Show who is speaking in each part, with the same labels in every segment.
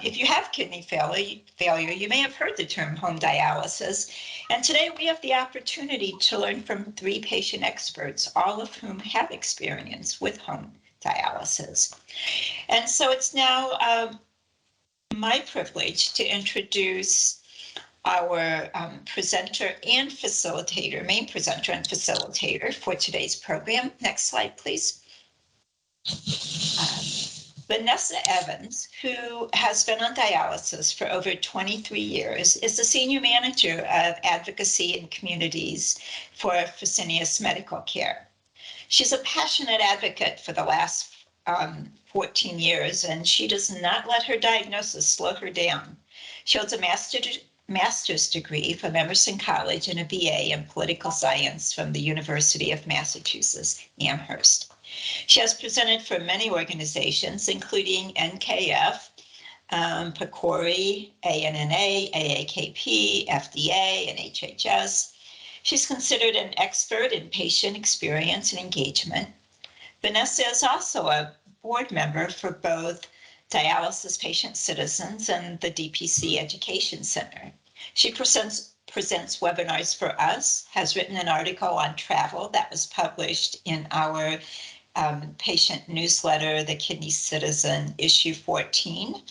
Speaker 1: If you have kidney failure, you may have heard the term home dialysis. And today we have the opportunity to learn from 3 patient experts, all of whom have experience with home dialysis. And so it's now my privilege to introduce our presenter and facilitator, main presenter and facilitator for today's program. Next slide, please. Vanessa Evans, who has been on dialysis for over 23 years, is the Senior Manager of Advocacy and Communities for Fresenius Medical Care. She's a passionate advocate for the last 14 years, and she does not let her diagnosis slow her down. She holds a master's degree from Emerson College and a BA in political science from the University of Massachusetts, Amherst. She has presented for many organizations, including NKF, PCORI, ANNA, AAKP, FDA, and HHS. She's considered an expert in patient experience and engagement. Vanessa is also a board member for both Dialysis Patient Citizens and the DPC Education Center. She presents webinars for us, has written an article on travel that was published in our patient newsletter, The Kidney Citizen, issue 14.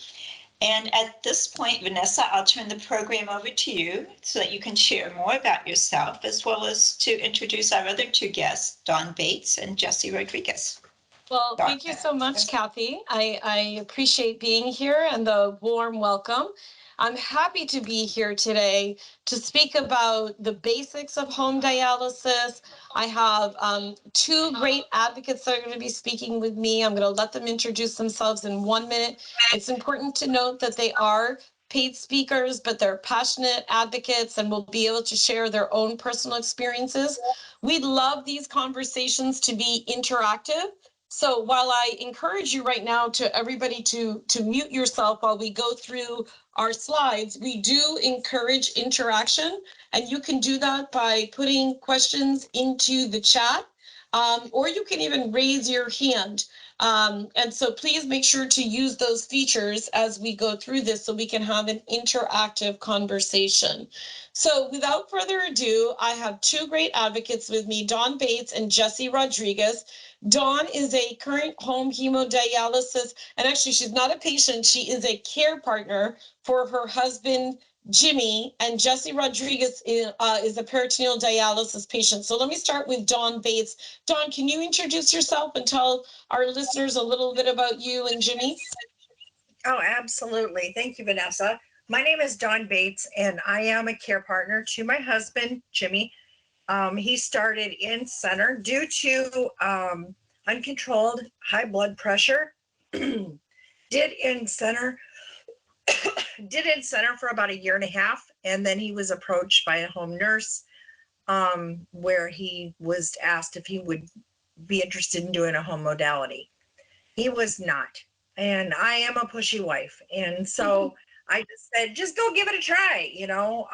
Speaker 1: And at this point, Vanessa, I'll turn the program over to you so that you can share more about yourself, as well as to introduce our other 2 guests, Dawn Bates and Jesse Rodriguez.
Speaker 2: Well, thank you so much, Kathy. I appreciate being here and the warm welcome. I'm happy to be here today to speak about the basics of home dialysis. I have 2 great advocates that are going to be speaking with me. I'm going to let them introduce themselves in 1 minute. It's important to note that they are paid speakers, but they're passionate advocates and will be able to share their own personal experiences. We'd love these conversations to be interactive. So while I encourage you right now to everybody to mute yourself while we go through our slides, we do encourage interaction, and you can do that by putting questions into the chat, or you can even raise your hand. And so please make sure to use those features as we go through this so we can have an interactive conversation. So without further ado, I have 2 great advocates with me, Dawn Bates and Jesse Rodriguez. Dawn is a current home hemodialysis, and actually she's not a patient, she is a care partner for her husband, Jimmy, and Jesse Rodriguez is a peritoneal dialysis patient. So let me start with Dawn Bates. Dawn, can you introduce yourself and tell our listeners a little bit about you and Jimmy?
Speaker 3: Oh, absolutely. Thank you, Vanessa. My name is Dawn Bates, and I am a care partner to my husband, Jimmy. He started in center due to uncontrolled high blood pressure. Did in center for about 1.5 years, and then he was approached by a home nurse where he was asked if he would be interested in doing a home modality. He was not, and I am a pushy wife, and so I just said, just go give it a try, you know.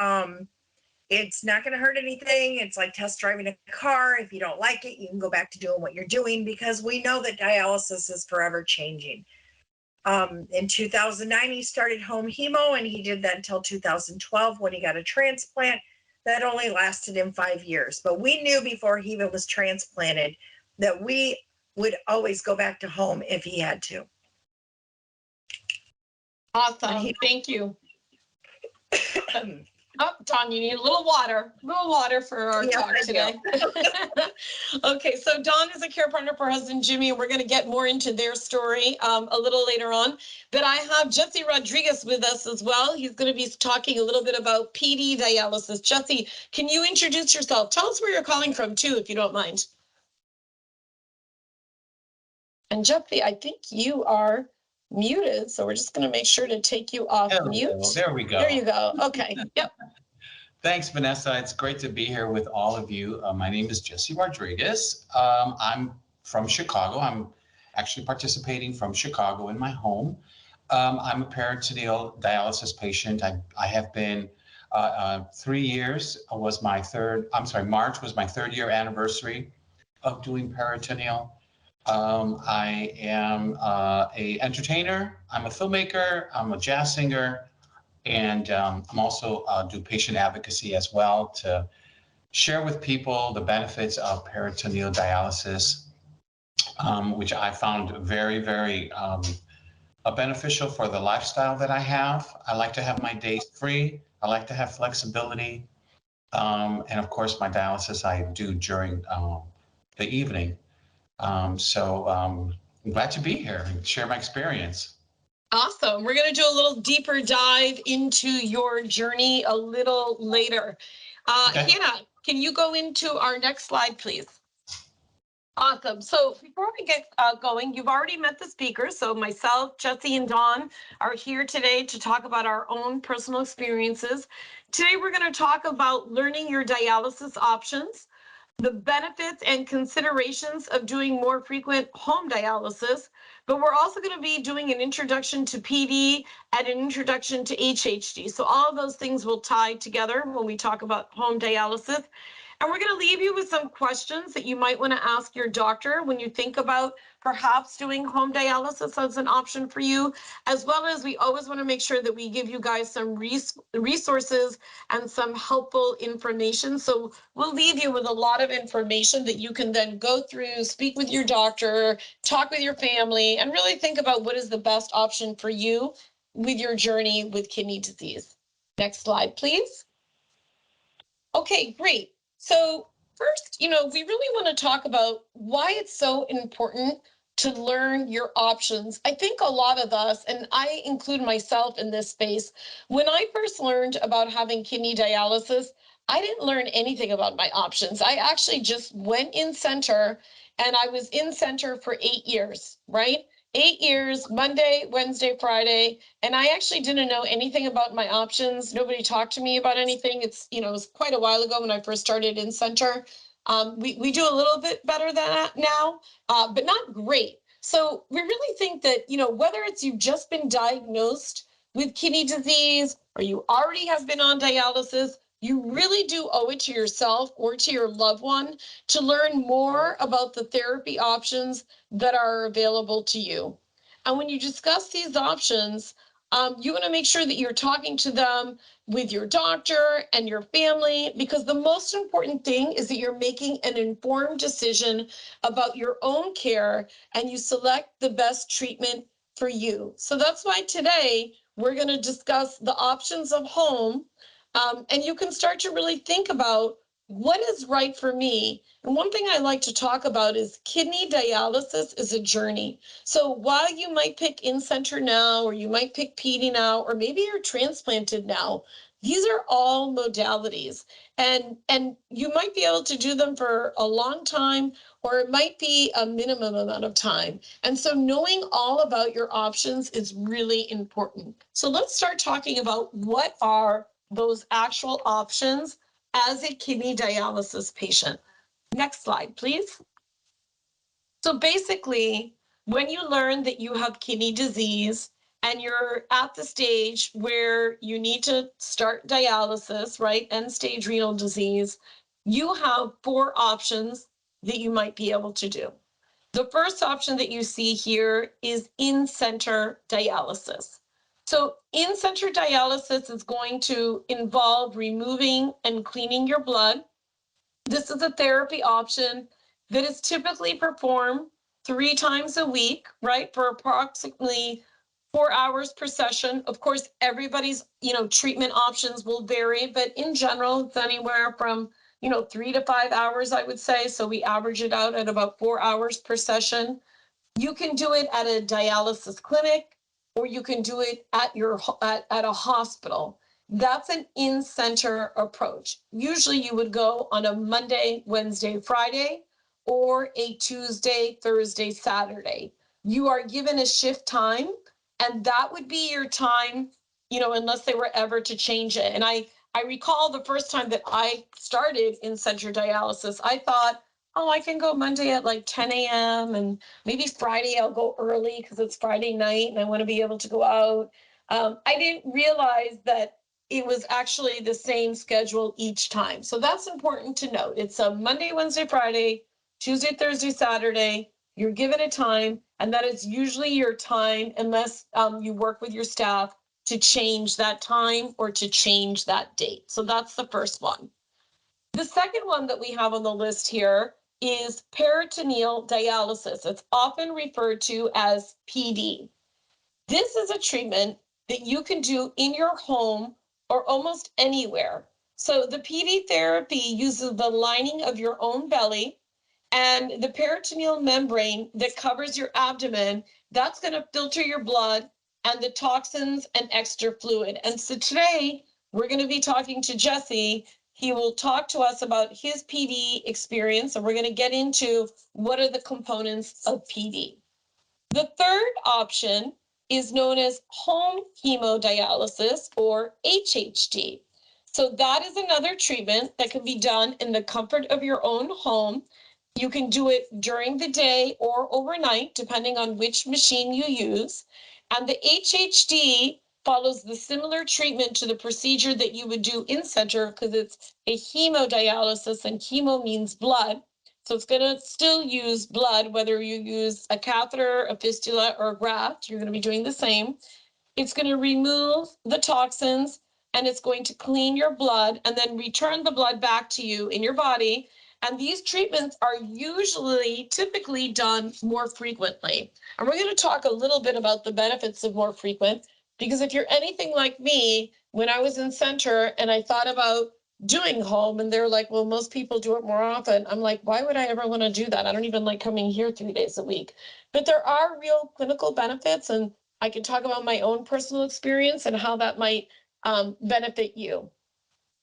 Speaker 3: It's not going to hurt anything. It's like test driving a car. If you don't like it, you can go back to doing what you're doing, because we know that dialysis is forever changing. In 2009, he started home hemo, and he did that until 2012 when he got a transplant. That only lasted him 5 years. But we knew before he even was transplanted that we would always go back to home if he had to.
Speaker 2: Awesome. Thank you. Oh, Dawn, you need a little water for our talk today. Okay, so Dawn is a care partner for her husband, Jimmy, and we're going to get more into their story a little later on. But I have Jesse Rodriguez with us as well. He's going to be talking a little bit about PD dialysis. Jesse, can you introduce yourself? Tell us where you're calling from, too, if you don't mind. And Jesse, I think you are muted, so we're just going to make sure to take you off mute.
Speaker 4: There we go.
Speaker 2: There you go. Okay. Yep.
Speaker 4: Thanks, Vanessa. It's great to be here with all of you. My name is Jesse Rodriguez. I'm from Chicago. I'm actually participating from Chicago in my home. I'm a peritoneal dialysis patient. I have been 3 years. Was my third. I'm sorry. March was my 3rd year anniversary of doing peritoneal. I am a entertainer. I'm a filmmaker. I'm a jazz singer, and I'm also do patient advocacy as well to share with people the benefits of peritoneal dialysis, which I found very, very beneficial for the lifestyle that I have. I like to have my days free. I like to have flexibility. And of course, my dialysis I do during the evening. I'm glad to be here and share my experience.
Speaker 2: Awesome. We're going to do a little deeper dive into your journey a little later.
Speaker 4: Okay.
Speaker 2: Hannah, can you go into our next slide, please? Awesome. So before we get going, you've already met the speakers. So myself, Jesse, and Dawn are here today to talk about our own personal experiences. Today, we're going to talk about learning your dialysis options, the benefits and considerations of doing more frequent home dialysis, but we're also going to be doing an introduction to PD and an introduction to HDD. So all of those things will tie together when we talk about home dialysis. And we're going to leave you with some questions that you might want to ask your doctor when you think about perhaps doing home dialysis as an option for you, as well as we always want to make sure that we give you guys some resources and some helpful information. So we'll leave you with a lot of information that you can then go through, speak with your doctor, talk with your family, and really think about what is the best option for you with your journey with kidney disease. Next slide, please. Okay, great. So first, we really want to talk about why it's so important to learn your options. I think a lot of us, and I include myself in this space, when I first learned about having kidney dialysis, I didn't learn anything about my options. I actually just went in center, and I was in center for 8 years, right? 8 years, Monday, Wednesday, Friday, and I actually didn't know anything about my options. Nobody talked to me about anything. It was quite a while ago when I first started in center. We do a little bit better than that now, but not great. So we really think that, whether it's you've just been diagnosed with kidney disease or you already have been on dialysis, you really do owe it to yourself or to your loved one to learn more about the therapy options that are available to you. And when you discuss these options, you want to make sure that you're talking to them with your doctor and your family, because the most important thing is that you're making an informed decision about your own care and you select the best treatment for you. So that's why today we're going to discuss the options of home. And you can start to really think about what is right for me. And one thing I like to talk about is kidney dialysis is a journey. So while you might pick in-center now, or you might pick PD now, or maybe you're transplanted now, these are all modalities. And you might be able to do them for a long time, or it might be a minimum amount of time. And so knowing all about your options is really important. So let's start talking about what are those actual options as a kidney dialysis patient. Next slide, please. So basically, when you learn that you have kidney disease and you're at the stage where you need to start dialysis, right, end-stage renal disease, you have 4 options that you might be able to do. The first option that you see here is in-center dialysis. So in-center dialysis is going to involve removing and cleaning your blood. This is a therapy option that is typically performed 3 times a week, right, for approximately 4 hours per session. Of course, everybody's, treatment options will vary, but in general, it's anywhere from, 3 to 5 hours, I would say. So we average it out at about 4 hours per session. You can do it at a dialysis clinic, or you can do it at a hospital. That's an in-center approach. Usually you would go on a Monday, Wednesday, Friday, or a Tuesday, Thursday, Saturday. You are given a shift time, and that would be your time, unless they were ever to change it. And I recall the first time that I started in-center dialysis, I thought, oh, I can go Monday at like 10 a.m. and maybe Friday I'll go early because it's Friday night and I want to be able to go out. I didn't realize that it was actually the same schedule each time. So that's important to note. It's a Monday, Wednesday, Friday, Tuesday, Thursday, Saturday, You're given a time, and that is usually your time unless you work with your staff to change that time or to change that date. So that's the first one. The second one that we have on the list here is peritoneal dialysis. It's often referred to as PD. This is a treatment that you can do in your home or almost anywhere. So the PD therapy uses the lining of your own belly and the peritoneal membrane that covers your abdomen. That's going to filter your blood and the toxins and extra fluid. And so today we're going to be talking to Jesse. He will talk to us about his PD experience, and we're going to get into what are the components of PD. The third option is known as home hemodialysis, or HHD. So that is another treatment that can be done in the comfort of your own home. You can do it during the day or overnight, depending on which machine you use. And the HHD follows the similar treatment to the procedure that you would do in center, because it's a hemodialysis, and hemo means blood. So it's going to still use blood, whether you use a catheter, a fistula, or a graft. You're going to be doing the same. It's going to remove the toxins, and it's going to clean your blood and then return the blood back to you in your body. And these treatments are typically done more frequently. And we're going to talk a little bit about the benefits of more frequent, because if you're anything like me, when I was in center and I thought about doing home, and they're like, well, most people do it more often. I'm like, why would I ever want to do that? I don't even like coming here 3 days a week. But there are real clinical benefits, and I can talk about my own personal experience and how that might benefit you.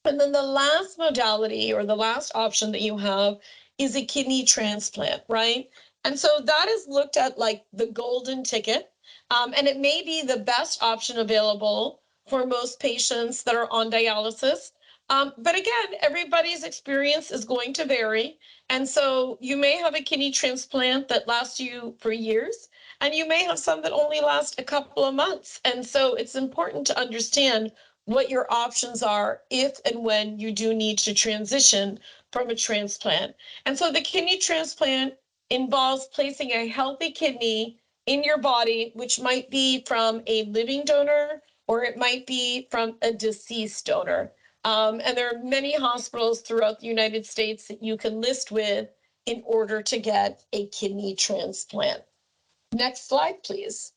Speaker 2: And then the last modality, or the last option that you have, is a kidney transplant, right? And so that is looked at like the golden ticket, and it may be the best option available for most patients that are on dialysis. But again, everybody's experience is going to vary. And so you may have a kidney transplant that lasts you for years, and you may have some that only last a couple of months. And so it's important to understand what your options are if and when you do need to transition from a transplant. And so the kidney transplant involves placing a healthy kidney in your body, which might be from a living donor or it might be from a deceased donor. And there are many hospitals throughout the United States that you can list with in order to get a kidney transplant. Next slide, please.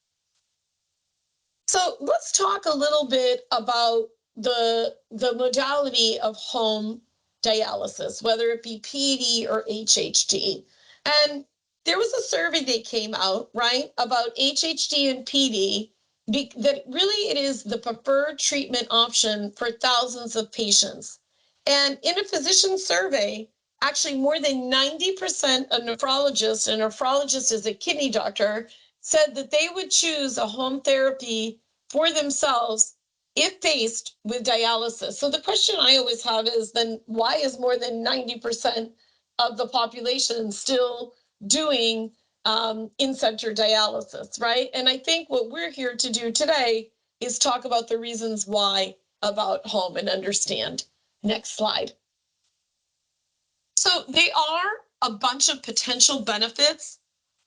Speaker 2: So let's talk a little bit about the modality of home dialysis, whether it be PD or HHD. And there was a survey that came out, right, about HHD and PD, that really it is the preferred treatment option for thousands of patients. And in a physician survey, actually more than 90% of nephrologists, and a nephrologist is a kidney doctor, said that they would choose a home therapy for themselves if faced with dialysis. So the question I always have is, then why is more than 90% of the population still doing in-center dialysis, right? And I think what we're here to do today is talk about the reasons why about home and understand. Next slide. So they are a bunch of potential benefits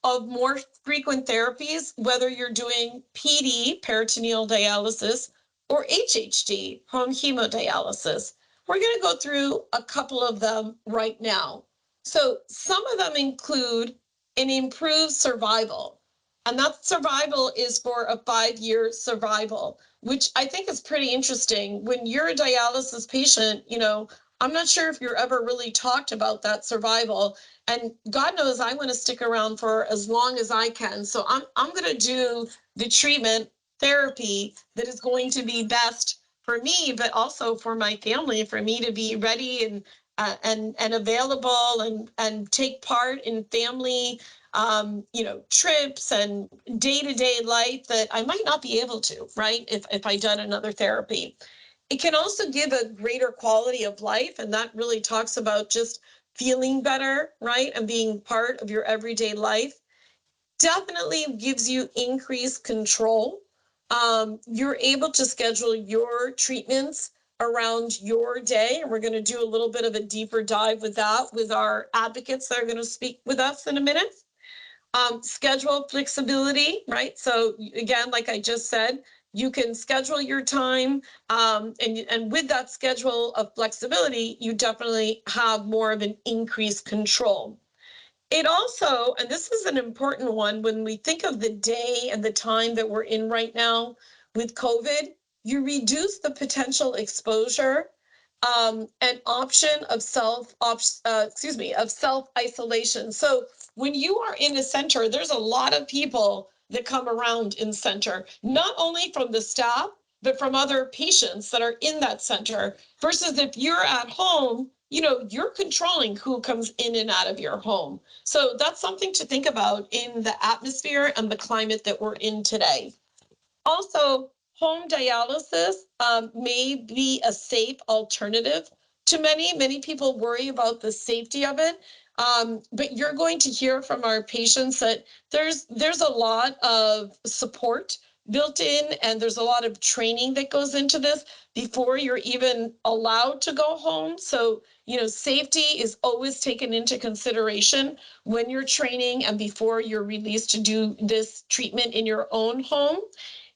Speaker 2: of more frequent therapies, whether you're doing PD, peritoneal dialysis, or HHD, home hemodialysis. We're going to go through a couple of them right now. So some of them include an improved survival, and that survival is for a 5-year survival, which I think is pretty interesting. When you're a dialysis patient, you know, I'm not sure if you're ever really talked about that survival. And God knows I want to stick around for as long as I can. So I'm going to do the treatment therapy that is going to be best for me, but also for my family, for me to be ready and available and take part in family, trips and day-to-day life that I might not be able to, right? If I done another therapy. It can also give a greater quality of life, and that really talks about just feeling better, right? And being part of your everyday life. Definitely gives you increased control. You're able to schedule your treatments around your day, and we're going to do a little bit of a deeper dive with that with our advocates that are going to speak with us in a minute. Schedule flexibility, right? So again, like I just said, you can schedule your time, and with that schedule of flexibility, you definitely have more of an increased control. It also, and this is an important one, when we think of the day and the time that we're in right now with COVID, you reduce the potential exposure and option of self isolation. So when you are in a center, there's a lot of people that come around in center, not only from the staff, but from other patients that are in that center. Versus if you're at home, you know, you're controlling who comes in and out of your home. So that's something to think about in the atmosphere and the climate that we're in today. Also, home dialysis may be a safe alternative to many. Many people worry about the safety of it, but you're going to hear from our patients that there's a lot of support built in, and there's a lot of training that goes into this before you're even allowed to go home. So, you know, safety is always taken into consideration when you're training and before you're released to do this treatment in your own home.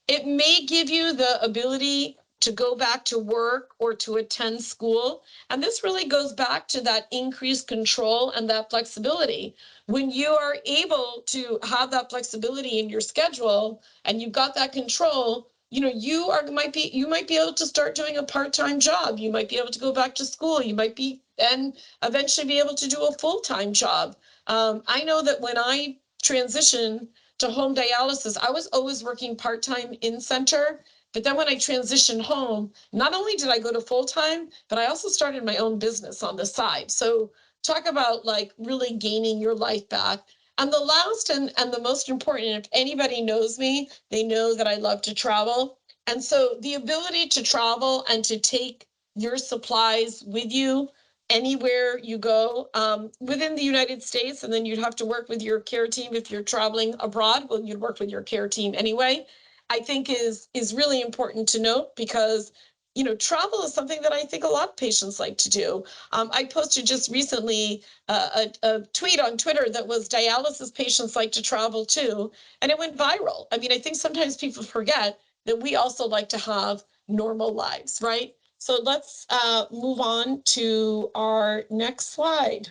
Speaker 2: It may give you the ability to go back to work or to attend school. And this really goes back to that increased control and that flexibility. When you are able to have that flexibility in your schedule and you've got that control, you know, you might be able to start doing a part-time job. You might be able to go back to school. You might be and eventually be able to do a full-time job. I know that when I transitioned to home dialysis, I was always working part-time in center, but then when I transitioned home, not only did I go to full-time, but I also started my own business on the side. So talk about like really gaining your life back. And the last and the most important, if anybody knows me, they know that I love to travel. And so the ability to travel and to take your supplies with you anywhere you go within the United States, and then you'd have to work with your care team if you're traveling abroad. Well, you'd work with your care team anyway. I think is really important to note, because you know, travel is something that I think a lot of patients like to do. I posted just recently a tweet on Twitter that was dialysis patients like to travel too, and it went viral. I mean, I think sometimes people forget that we also like to have normal lives, right? So let's move on to our next slide.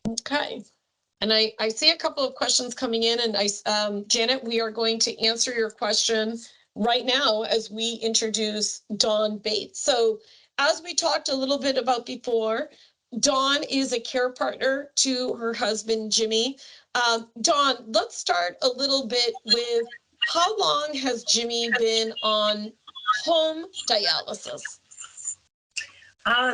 Speaker 2: Okay. And I see a couple of questions coming in, and Janet, we are going to answer your question right now as we introduce Dawn Bates. So as we talked a little bit about before, Dawn is a care partner to her husband, Jimmy. Dawn, let's start a little bit with how long has Jimmy been on home dialysis?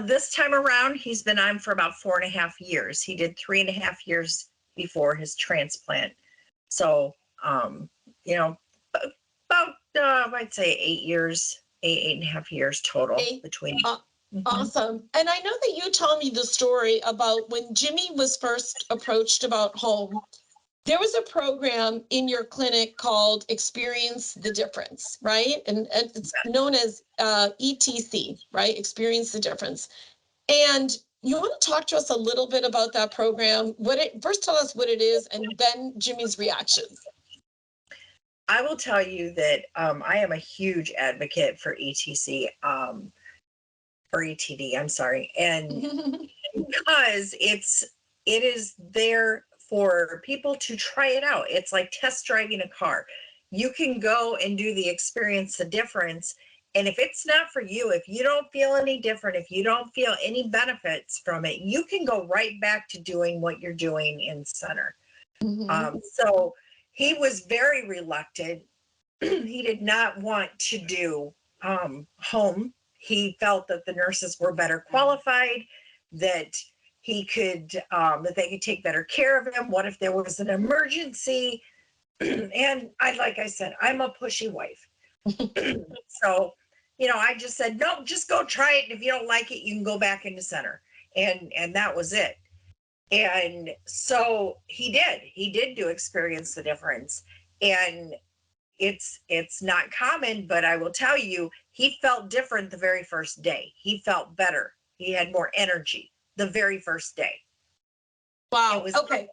Speaker 3: This time around, he's been on for about 4.5 years. He did 3.5 years before his transplant. So, you know, about, I'd say 8 years, 8.5 years total between.
Speaker 2: Awesome. And I know that you told me the story about when Jimmy was first approached about home. There was a program in your clinic called Experience the Difference, right? And it's known as ETC, right? Experience the Difference. And you want to talk to us a little bit about that program? First tell us what it is, and then Jimmy's reaction.
Speaker 3: I will tell you that I am a huge advocate for ETC, or ETD, I'm sorry. And because it is there for people to try it out. It's like test driving a car. You can go and do the Experience the Difference. And if it's not for you, if you don't feel any different, if you don't feel any benefits from it, you can go right back to doing what you're doing in center. So he was very reluctant. He did not want to do home. He felt that the nurses were better qualified, that he could, that they could take better care of him. What if there was an emergency? And like I said, I'm a pushy wife. So, you know, I just said, no, just go try it. And if you don't like it, you can go back into center. And that was it. And so he did do Experience the Difference. And it's not common, but I will tell you, he felt different the very first day. He felt better. He had more energy the very first day.
Speaker 2: Wow. Okay.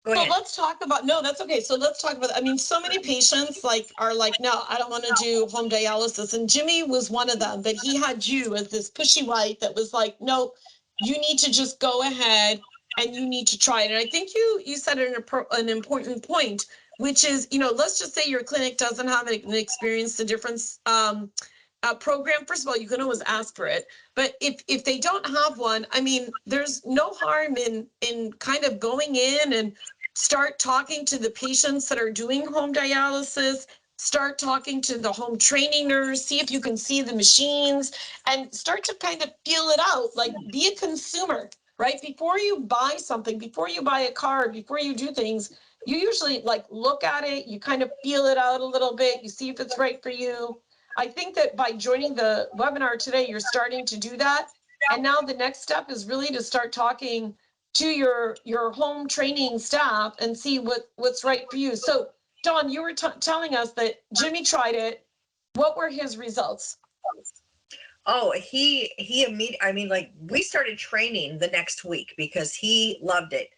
Speaker 3: Go
Speaker 2: So
Speaker 3: ahead.
Speaker 2: let's talk about, no, that's okay. So let's talk about, I mean, so many patients are like, no, I don't want to do home dialysis. And Jimmy was one of them, but he had you as this pushy white that was like, no, you need to just go ahead and you need to try it. And I think you said an important point, which is, let's just say your clinic doesn't have an experienced difference program. First of all, you can always ask for it. But if they don't have one, I mean, there's no harm in kind of going in and start talking to the patients that are doing home dialysis, start talking to the home training nurse, see if you can see the machines, and start to kind of feel it out, like be a consumer, right? Before you buy something, before you buy a car, before you do things, you usually like look at it, you kind of feel it out a little bit, you see if it's right for you. I think that by joining the webinar today, you're starting to do that. And now the next step is really to start talking to your home training staff and see what's right for you. So Dawn, you were telling us that Jimmy tried it. What were his results?
Speaker 3: Oh, he immediately, I mean, like we started training the next week because he loved it.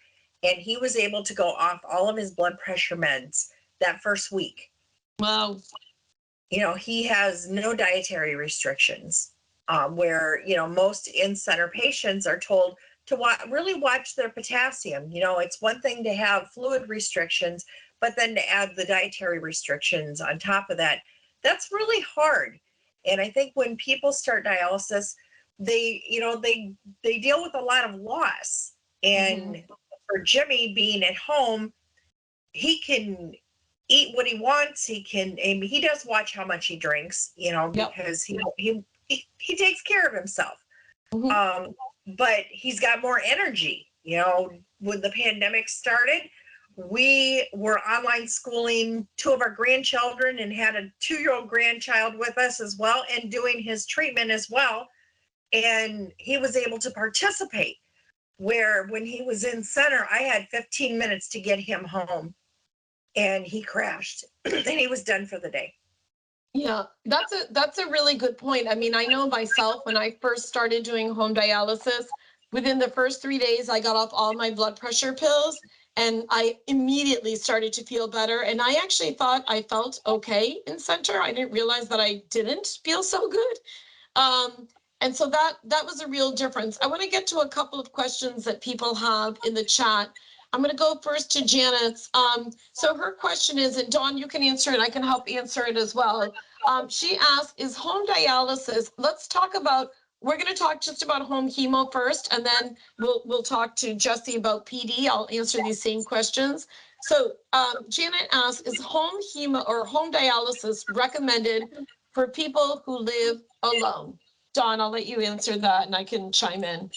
Speaker 3: And he was able to go off all of his blood pressure meds that first week.
Speaker 2: Wow.
Speaker 3: He has no dietary restrictions, where, most in-center patients are told to really watch their potassium. It's one thing to have fluid restrictions, but then to add the dietary restrictions on top of that, that's really hard. And I think when people start dialysis, they deal with a lot of loss. And for Jimmy being at home, he can eat what he wants. He does watch how much he drinks, because he takes care of himself. But he's got more energy. When the pandemic started, we were online schooling 2 of our grandchildren and had a 2-year-old grandchild with us as well and doing his treatment as well. And he was able to participate, where when he was in center, I had 15 minutes to get him home. And he crashed and he was done for the day.
Speaker 2: Yeah, that's a really good point. I mean, I know myself when I first started doing home dialysis, within the first 3 days, I got off all my blood pressure pills and I immediately started to feel better. And I actually thought I felt okay in center. I didn't realize that I didn't feel so good. And so that was a real difference. I want to get to a couple of questions that people have in the chat. I'm going to go first to Janet's. So her question is, and Dawn, you can answer it. I can help answer it as well. She asked, is home dialysis, we're going to talk just about home chemo first, and then we'll talk to Jesse about PD. I'll answer these same questions. So Janet asked, is home chemo or home dialysis recommended for people who live alone? Dawn, I'll let you answer that and I can chime in.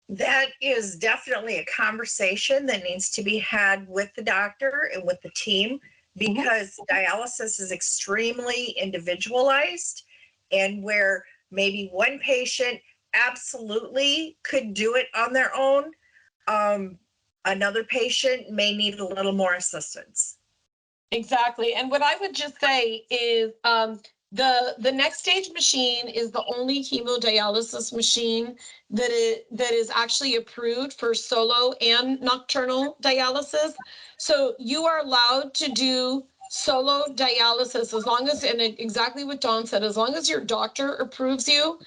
Speaker 3: That is definitely a conversation that needs to be had with the doctor and with the team, because dialysis is extremely individualized, and where maybe one patient absolutely could do it on their own, another patient may need a little more assistance.
Speaker 2: Exactly. And what I would just say is the next stage machine is the only hemodialysis machine that is actually approved for solo and nocturnal dialysis. So you are allowed to do solo dialysis as long as, and exactly what Dawn said, as long as your doctor approves you,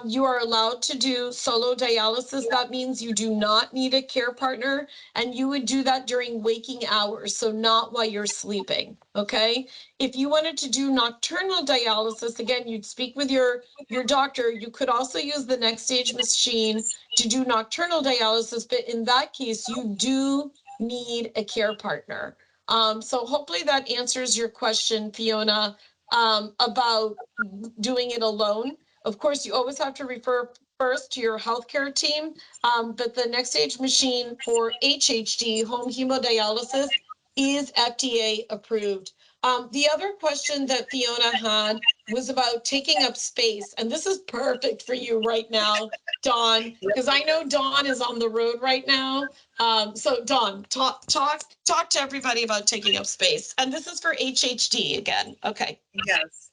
Speaker 2: you are allowed to do solo dialysis. That means you do not need a care partner, and you would do that during waking hours, so not while you're sleeping, okay? If you wanted to do nocturnal dialysis, again, you'd speak with your doctor. You could also use the next stage machine to do nocturnal dialysis, but in that case, you do need a care partner. So hopefully that answers your question, Fiona, about doing it alone. Of course, you always have to refer first to your healthcare team, but the next stage machine for HHD, home hemodialysis, is FDA approved. The other question that Fiona had was about taking up space, and this is perfect for you right now, Dawn, because I know Dawn is on the road right now. So Dawn, talk to everybody about taking up space, and this is for HHD again. Okay.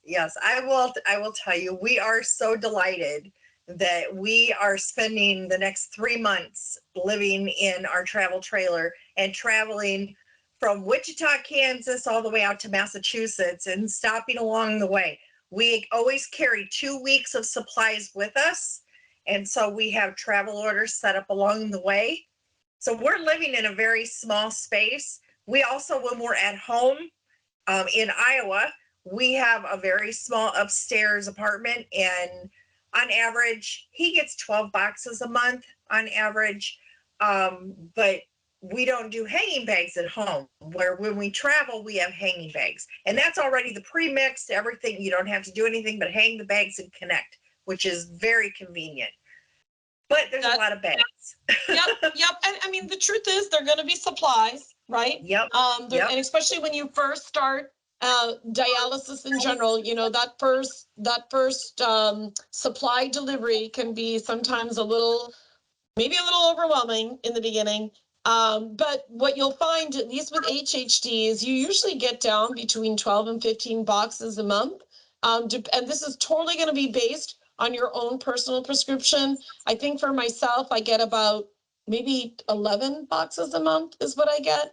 Speaker 3: Yes, I will tell you, we are so delighted that we are spending the next 3 months living in our travel trailer and traveling from Wichita, Kansas, all the way out to Massachusetts and stopping along the way. We always carry 2 weeks of supplies with us. And so we have travel orders set up along the way. So we're living in a very small space. We also, when we're at home in Iowa, we have a very small upstairs apartment, and on average, he gets 12 boxes a month on average. But we don't do hanging bags at home, where when we travel, we have hanging bags. And that's already the pre-mixed, everything. You don't have to do anything but hang the bags and connect, which is very convenient. But there's a lot of bags.
Speaker 2: Yep. And I mean, the truth is they're going to be supplies, right?
Speaker 3: Yep.
Speaker 2: And especially when you first start dialysis in general, you know, that first supply delivery can be sometimes maybe a little overwhelming in the beginning. But what you'll find, at least with HHD, is you usually get down between 12 and 15 boxes a month. And this is totally going to be based on your own personal prescription. I think for myself, I get about maybe 11 boxes a month is what I get.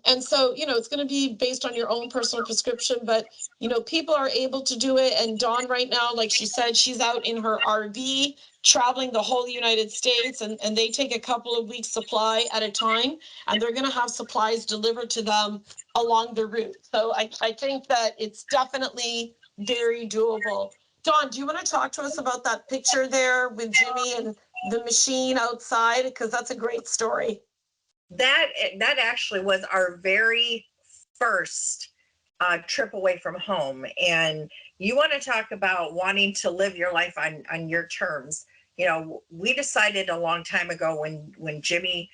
Speaker 2: And so, you know, it's going to be based on your own personal prescription, but, you know, people are able to do it. And Dawn right now, like she said, she's out in her RV traveling the whole United States, and they take a couple of weeks supply at a time, and they're going to have supplies delivered to them along the route. So I think that it's definitely very doable. Dawn, do you want to talk to us about that picture there with Jimmy and the machine outside? Because that's a great story.
Speaker 3: That actually was our very first trip away from home. And you want to talk about wanting to live your life on your terms. You know, we decided a long time ago when Jimmy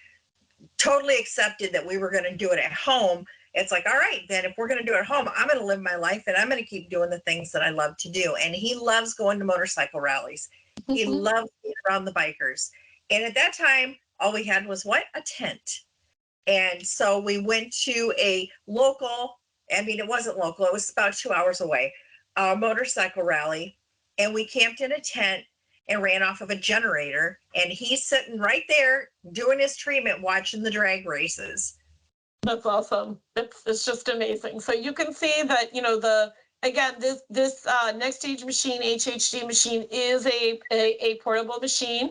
Speaker 3: totally accepted that we were going to do it at home. It's like, all right, then if we're going to do it at home, I'm going to live my life and I'm going to keep doing the things that I love to do. And he loves going to motorcycle rallies. He loves being around the bikers. And at that time, all we had was what? A tent. And so we went to a local, I mean, it wasn't local, it was about 2 hours away, motorcycle rally. And we camped in a tent and ran off of a generator. And he's sitting right there doing his treatment, watching the drag races.
Speaker 2: That's awesome. It's just amazing. So you can see that, you know, this next stage machine, HHD machine, is a portable machine.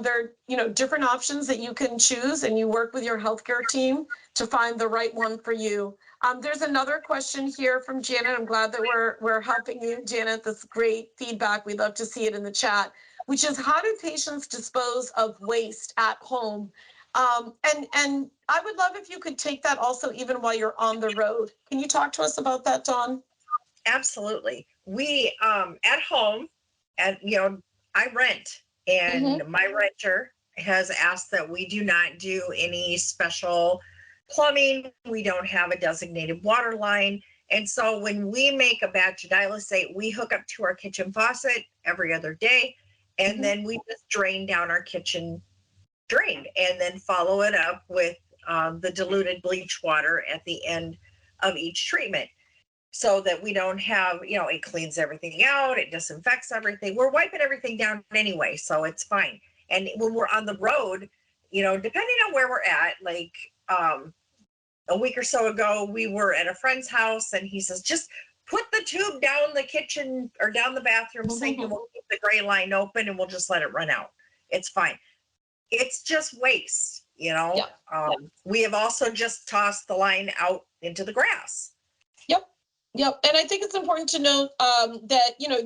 Speaker 2: There are, you know, different options that you can choose, and you work with your healthcare team to find the right one for you. There's another question here from Janet. I'm glad that we're helping you, Janet. That's great feedback. We'd love to see it in the chat, which is, how do patients dispose of waste at home? And I would love if you could take that also even while you're on the road. Can you talk to us about that, Dawn?
Speaker 3: Absolutely. We at home, and you know, I rent, and my renter has asked that we do not do any special plumbing. We don't have a designated water line. And so when we make a batch of dialysate, we hook up to our kitchen faucet every other day, and then we just drain down our kitchen drain, and then follow it up with the diluted bleach water at the end of each treatment, so that we don't have, you know, it cleans everything out, it disinfects everything. We're wiping everything down anyway, so it's fine. And when we're on the road, you know, depending on where we're at, like a week or so ago, we were at a friend's house, and he says, just put the tube down the kitchen or down the bathroom sink, and we'll keep the gray line open, and we'll just let it run out. It's fine. It's just waste, you know. We have also just tossed the line out into the grass.
Speaker 2: Yep. And I think it's important to note that, you know,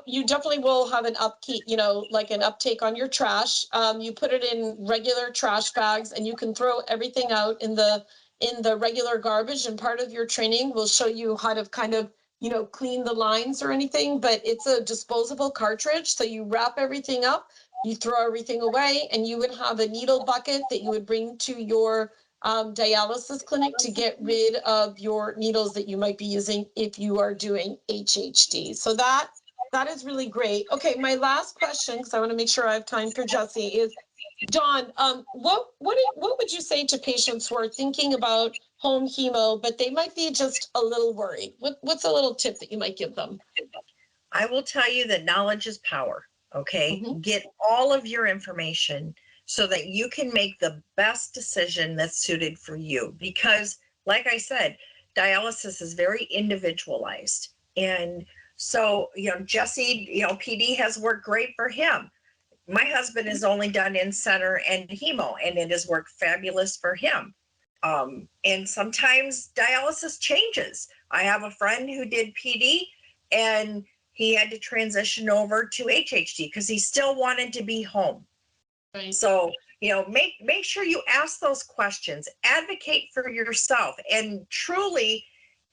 Speaker 2: you definitely will have an upkeep, you know, like an uptake on your trash. You put it in regular trash bags, and you can throw everything out in the regular garbage. And part of your training will show you how to kind of, you know, clean the lines or anything, but it's a disposable cartridge. So you wrap everything up, you throw everything away, and you would have a needle bucket that you would bring to your dialysis clinic to get rid of your needles that you might be using if you are doing HHD. So that is really great. Okay, my last question, because I want to make sure I have time for Jessie, is, Dawn, what would you say to patients who are thinking about home chemo, but they might be just a little worried? What's a little tip that you might give them?
Speaker 3: I will tell you that knowledge is power. Okay.
Speaker 2: Mhm.
Speaker 3: Get all of your information so that you can make the best decision that's suited for you. Because, like I said, dialysis is very individualized. And so, Jesse, PD has worked great for him. My husband has only done in center and hemo, and it has worked fabulous for him. And sometimes dialysis changes. I have a friend who did PD and he had to transition over to HHD because he still wanted to be home.
Speaker 2: Right.
Speaker 3: So, make sure you ask those questions, advocate for yourself. And truly,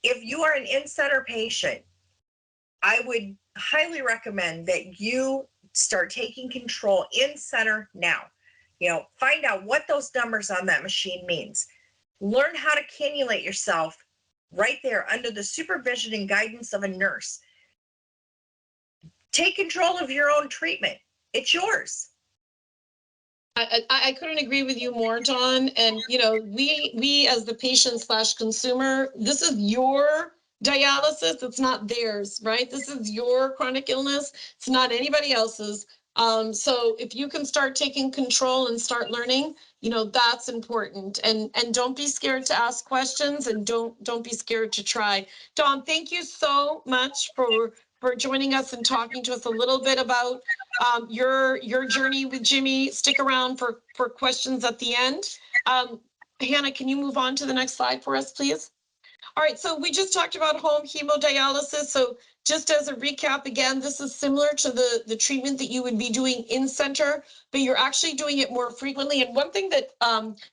Speaker 3: if you are an in-center patient, I would highly recommend that you start taking control in center now. Find out what those numbers on that machine means. Learn how to cannulate yourself right there under the supervision and guidance of a nurse. Take control of your own treatment. It's yours.
Speaker 2: I couldn't agree with you more, Dawn. And we as the patient / consumer, this is your dialysis. It's not theirs, right? This is your chronic illness. It's not anybody else's. So if you can start taking control and start learning, that's important. And don't be scared to ask questions, and don't be scared to try. Dawn, thank you so much for joining us and talking to us a little bit about your journey with Jimmy. Stick around for questions at the end. Hannah, can you move on to the next slide for us, please? All right, so we just talked about home hemodialysis. So just as a recap, again, this is similar to the treatment that you would be doing in center, but you're actually doing it more frequently. And one thing that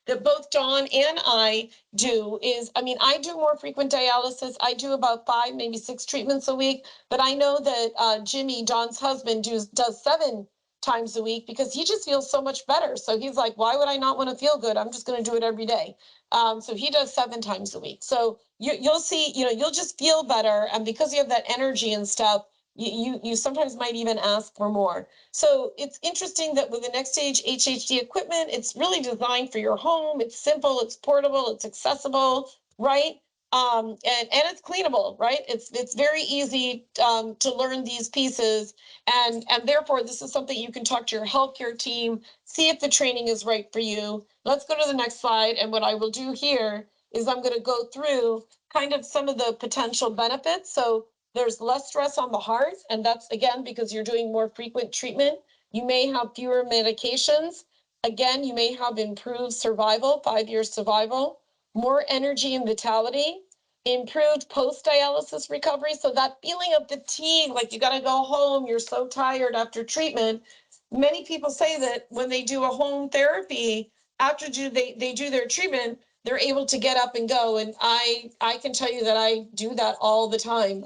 Speaker 2: that both Dawn and I do is, I do more frequent dialysis. I do about 5, maybe 6 treatments a week, but I know that Jimmy, Dawn's husband, does 7 times a week because he just feels so much better. So he's like, why would I not want to feel good? I'm just going to do it every day. So he does 7 times a week. So you'll see, you'll just feel better. And because you have that energy and stuff, you sometimes might even ask for more. So it's interesting that with the next stage HHD equipment, it's really designed for your home. It's simple, it's portable, it's accessible, right? And it's cleanable, right? It's very easy to learn these pieces. And therefore, this is something you can talk to your healthcare team, see if the training is right for you. Let's go to the next slide. And what I will do here is I'm going to go through kind of some of the potential benefits. So there's less stress on the heart. And that's, again, because you're doing more frequent treatment. You may have fewer medications. Again, you may have improved survival, 5-year survival, more energy and vitality, improved post-dialysis recovery. So that feeling of fatigue, like you got to go home, you're so tired after treatment. Many people say that when they do a home therapy, after they do their treatment, they're able to get up and go. And I can tell you that I do that all the time.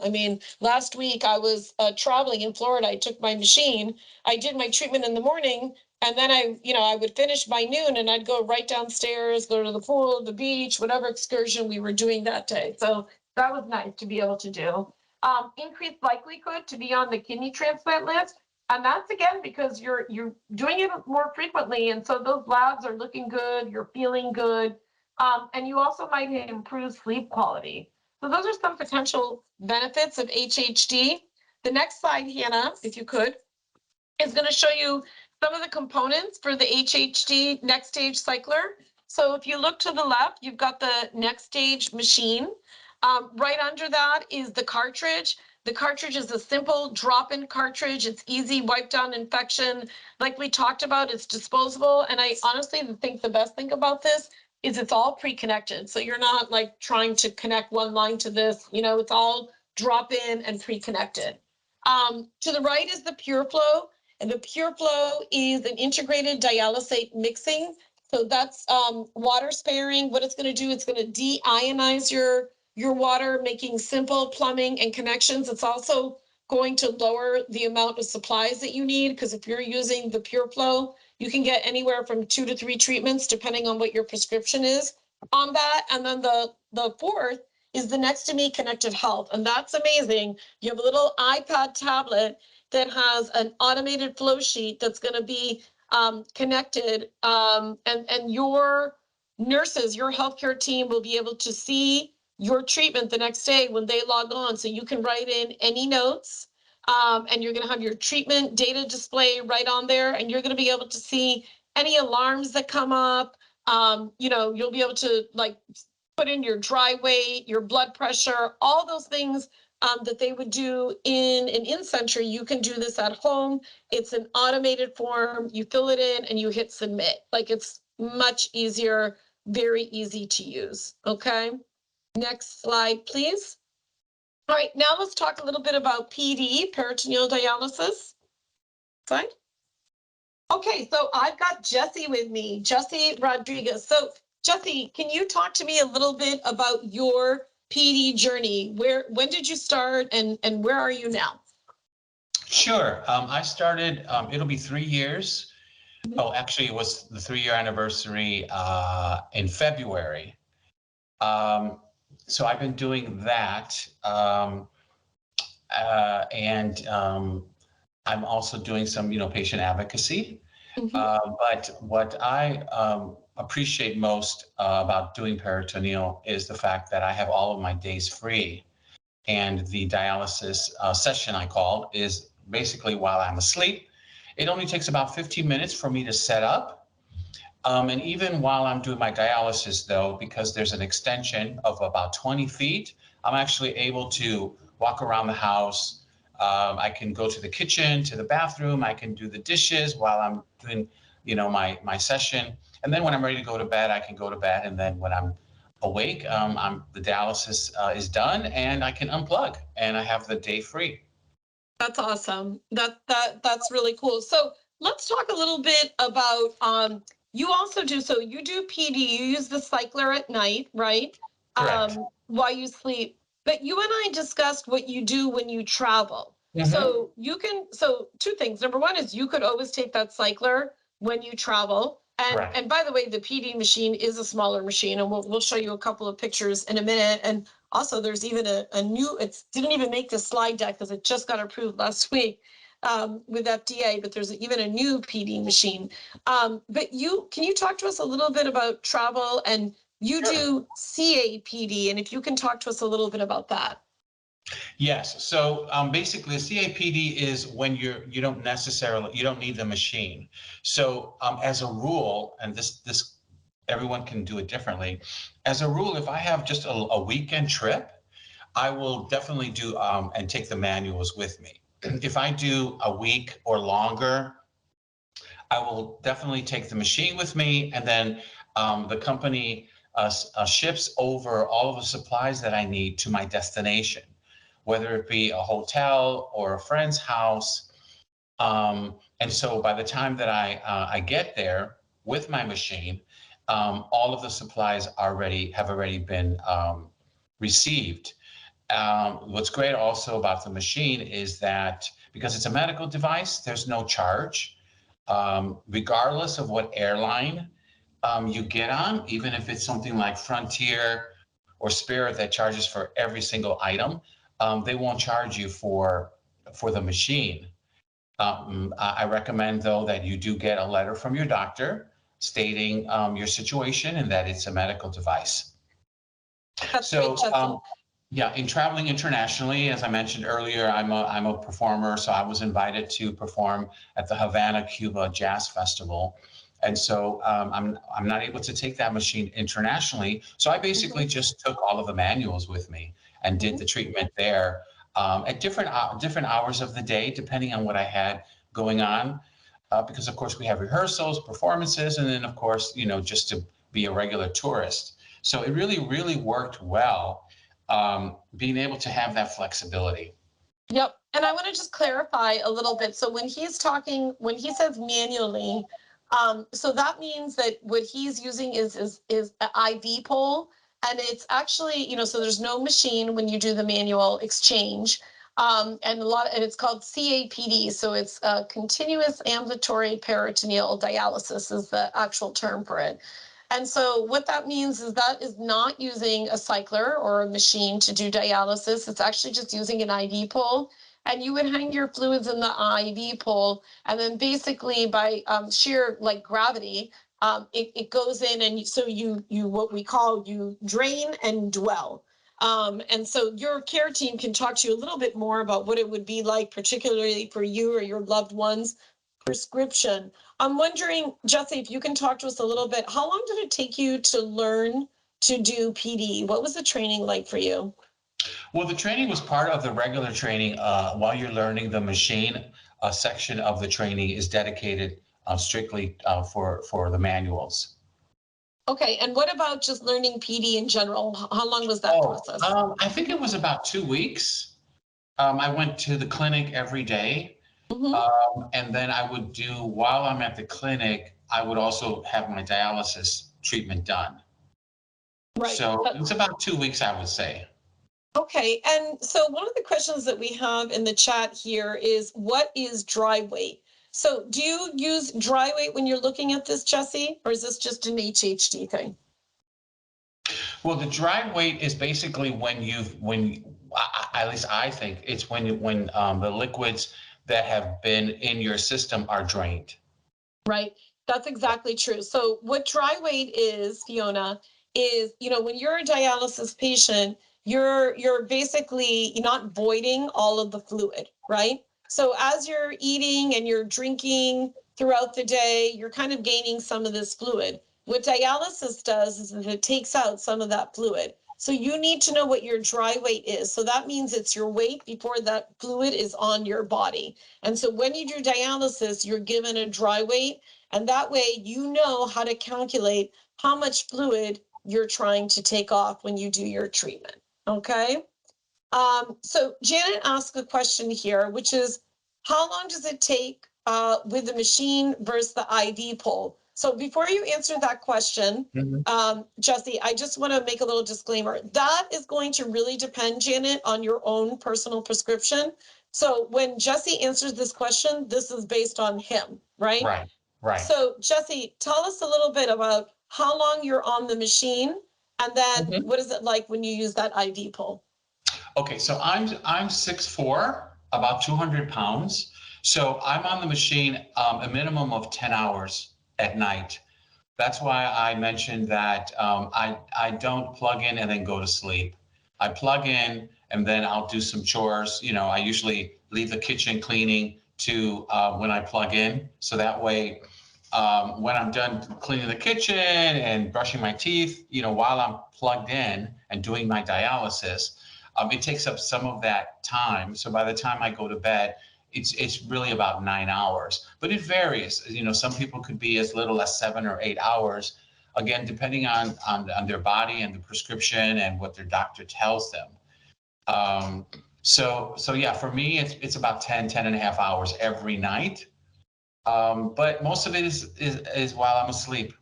Speaker 2: Last week I was traveling in Florida. I took my machine. I did my treatment in the morning. And then I would finish by noon and I'd go right downstairs, go to the pool, the beach, whatever excursion we were doing that day. So that was nice to be able to do. Increased likelihood to be on the kidney transplant list. And that's, again, because you're doing it more frequently. And so those labs are looking good, you're feeling good. And you also might improve sleep quality. So those are some potential benefits of HHD. The next slide, Hannah, if you could, is going to show you some of the components for the HHD next stage cycler. So if you look to the left, you've got the next stage machine. Right under that is the cartridge. The cartridge is a simple drop-in cartridge. It's easy, wipe down infection. Like we talked about, it's disposable. And I honestly think the best thing about this is it's all pre-connected. So you're not like trying to connect one line to this, it's all drop in and pre-connected. To the right is the PureFlow. And the PureFlow is an integrated dialysate mixing. So that's water sparing. What it's going to do, it's going to de-ionize your water, making simple plumbing and connections. It's also going to lower the amount of supplies that you need, because if you're using the PureFlow, you can get anywhere from 2 to 3 treatments, depending on what your prescription is on that. And then the fourth is the Next to Me Connected Health. And that's amazing. You have a little iPad tablet that has an automated flow sheet that's going to be connected, and your nurses, your healthcare team will be able to see your treatment the next day when they log on. So you can write in any notes. And you're going to have your treatment data display right on there, and you're going to be able to see any alarms that come up. You'll be able to like put in your dry weight, your blood pressure, all those things that they would do in an in-center. You can do this at home. It's an automated form. You fill it in and you hit submit. Like, it's much easier, very easy to use. Okay. Next slide, please. All right, now let's talk a little bit about PD, peritoneal dialysis. Slide. Okay, so I've got Jesse with me, Jesse Rodriguez. So Jesse, can you talk to me a little bit about your PD journey? When did you start, and where are you now?
Speaker 4: Sure. I started, it'll be 3 years. Oh, actually, it was the 3-year anniversary in February. So I've been doing that. I'm also doing some, patient advocacy. But what I appreciate most about doing peritoneal is the fact that I have all of my days free. And the dialysis session I call is basically while I'm asleep. It only takes about 15 minutes for me to set up. And even while I'm doing my dialysis, though, because there's an extension of about 20 feet, I'm actually able to walk around the house. I can go to the kitchen, to the bathroom. I can do the dishes while I'm doing, my session. And then when I'm ready to go to bed, I can go to bed. And then when I'm awake, the dialysis is done, and I can unplug, and I have the day free.
Speaker 2: That's awesome. That's really cool. So let's talk a little bit about you also do, so you do PD, you use the cycler at night, right?
Speaker 4: Correct.
Speaker 2: While you sleep. But you and I discussed what you do when you travel. So two things. Number one is you could always take that cycler when you travel. And by the way, the PD machine is a smaller machine, and we'll show you a couple of pictures in a minute. And also there's even a new, it didn't even make the slide deck because it just got approved last week with FDA, but there's even a new PD machine. But can you talk to us a little bit about travel? And you do CAPD, and if you can talk to us a little bit about that.
Speaker 4: Yes. So basically, CAPD is when you don't need the machine. So as a rule, and this everyone can do it differently. As a rule, if I have just a weekend trip, I will definitely do and take the manuals with me. If I do a week or longer, I will definitely take the machine with me, and then the company ships over all of the supplies that I need to my destination, whether it be a hotel or a friend's house. And so by the time that I get there with my machine, all of the supplies have already been received. What's great also about the machine is that because it's a medical device, there's no charge, regardless of what airline you get on, even if it's something like Frontier or Spirit that charges for every single item. They won't charge you for the machine. I recommend, though, that you do get a letter from your doctor stating your situation and that it's a medical device.
Speaker 2: That's
Speaker 4: So,
Speaker 2: great,
Speaker 4: yeah, in traveling internationally, as I mentioned earlier, I'm a performer, so I was invited to perform at the Havana, Cuba Jazz Festival. And so I'm not able to take that machine internationally. So I basically just took all of the manuals with me and did the treatment there at different hours of the day, depending on what I had going on. Because of course we have rehearsals, performances, and then of course, just to be a regular tourist. So it really, really worked well, being able to have that flexibility.
Speaker 2: Yep. And I want to just clarify a little bit. So when he says manually, so that means that what he's using is an IV pole, and it's actually, so there's no machine when you do the manual exchange. And it's called CAPD. So it's continuous ambulatory peritoneal dialysis is the actual term for it. And so what that means is that is not using a cycler or a machine to do dialysis. It's actually just using an IV pole. And you would hang your fluids in the IV pole, and then basically by sheer gravity, it goes in, and so you what we call you drain and dwell. And so your care team can talk to you a little bit more about what it would be like, particularly for you or your loved ones' prescription. I'm wondering, Jesse, if you can talk to us a little bit, how long did it take you to learn to do PD? What was the training like for you?
Speaker 4: Well, the training was part of the regular training. While you're learning the machine, a section of the training is dedicated strictly for the manuals.
Speaker 2: Okay, and what about just learning PD in general? How long was that process?
Speaker 4: I think it was about 2 weeks. I went to the clinic every day. And then I would do, while I'm at the clinic, I would also have my dialysis treatment done.
Speaker 2: Right.
Speaker 4: So it's about 2 weeks, I would say.
Speaker 2: Okay, and so one of the questions that we have in the chat here is, what is dry weight? So do you use dry weight when you're looking at this, Jesse, or is this just an HHD thing?
Speaker 4: Well, the dry weight is basically at least I think it's when the liquids that have been in your system are drained.
Speaker 2: Right, that's exactly true. So what dry weight is, Fiona, is, when you're a dialysis patient, you're basically not voiding all of the fluid, right? So as you're eating and you're drinking throughout the day, you're kind of gaining some of this fluid. What dialysis does is that it takes out some of that fluid. So you need to know what your dry weight is. So that means it's your weight before that fluid is on your body. And so when you do dialysis, you're given a dry weight, and that way you know how to calculate how much fluid you're trying to take off when you do your treatment. Okay. So Janet asked a question here, which is, how long does it take with the machine versus the IV pole? So before you answer that question, Jesse, I just want to make a little disclaimer. That is going to really depend, Janet, on your own personal prescription. So when Jesse answers this question, this is based on him, right?
Speaker 4: Right.
Speaker 2: So Jesse, tell us a little bit about how long you're on the machine, and then what is it like when you use that IV pole?
Speaker 4: Okay, so I'm 6'4", about 200 pounds. So I'm on the machine a minimum of 10 hours at night. That's why I mentioned that I don't plug in and then go to sleep. I plug in and then I'll do some chores. I usually leave the kitchen cleaning to when I plug in. So that way, when I'm done cleaning the kitchen and brushing my teeth, while I'm plugged in and doing my dialysis, it takes up some of that time. So by the time I go to bed, it's really about 9 hours, but it varies. Some people could be as little as 7 or 8 hours, again, depending on their body and the prescription and what their doctor tells them. So yeah, for me, it's about 10 and a half hours every night. But most of it is while I'm asleep.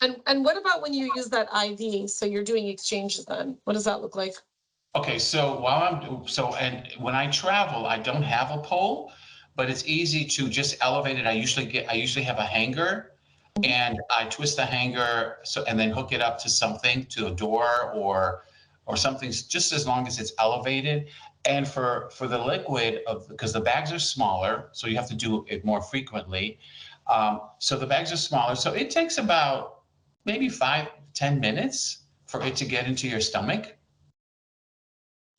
Speaker 2: And what about when you use that IV? So you're doing exchanges then. What does that look like?
Speaker 4: Okay, so and when I travel, I don't have a pole, but it's easy to just elevate it. I usually have a hanger, and I twist the hanger and then hook it up to something, to a door or something, just as long as it's elevated. And for the liquid, because the bags are smaller, so you have to do it more frequently. So the bags are smaller, so it takes about maybe 5-10 minutes for it to get into your stomach.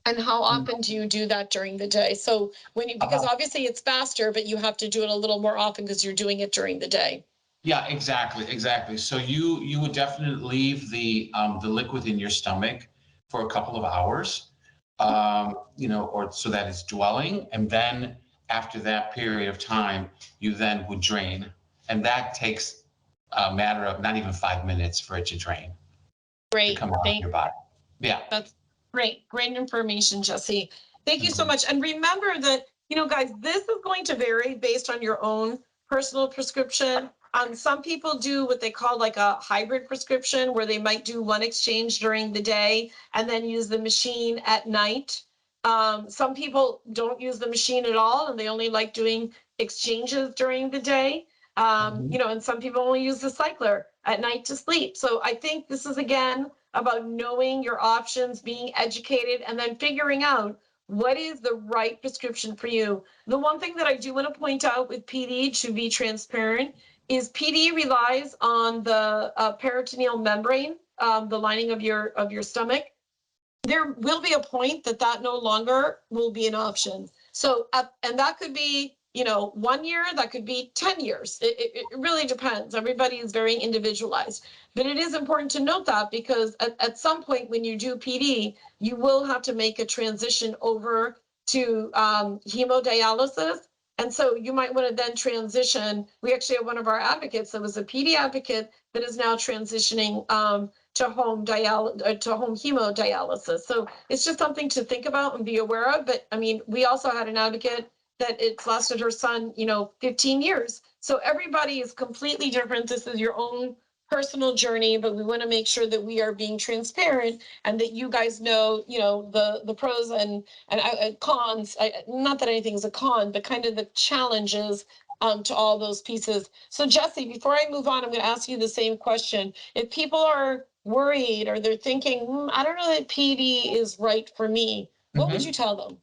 Speaker 2: And how often do you do that during the day? So because obviously it's faster, but you have to do it a little more often because you're doing it during the day.
Speaker 4: Yeah, exactly. So you would definitely leave the liquid in your stomach for a couple of hours, or so that it's dwelling, and then after that period of time, you then would drain, and that takes a matter of not even 5 minutes for it to drain.
Speaker 2: Great.
Speaker 4: To come out of your body. Yeah.
Speaker 2: That's great information, Jesse. Thank you so much. And remember that, guys, this is going to vary based on your own personal prescription. Some people do what they call like a hybrid prescription, where they might do one exchange during the day and then use the machine at night. Some people don't use the machine at all, and they only like doing exchanges during the day. And some people only use the cycler at night to sleep. So I think this is, again, about knowing your options, being educated, and then figuring out what is the right prescription for you. The one thing that I do want to point out with PD, to be transparent, is PD relies on the peritoneal membrane, the lining of your stomach. there will be a point that that no longer will be an option. So, and that could be, 1 year, that could be 10 years. It really depends. Everybody is very individualized. But it is important to note that because at some point when you do PD, you will have to make a transition over to hemodialysis. And so you might want to then transition. We actually have one of our advocates that was a PD advocate that is now transitioning to home hemodialysis. So it's just something to think about and be aware of. But I mean, we also had an advocate that it's lasted her son, 15 years. So everybody is completely different. This is your own personal journey, but we want to make sure that we are being transparent and that you guys know, the pros and cons. Not that anything is a con, but kind of the challenges to all those pieces. So Jesse, before I move on, I'm going to ask you the same question. If people are worried or they're thinking, I don't know that PD is right for me, what would you tell them?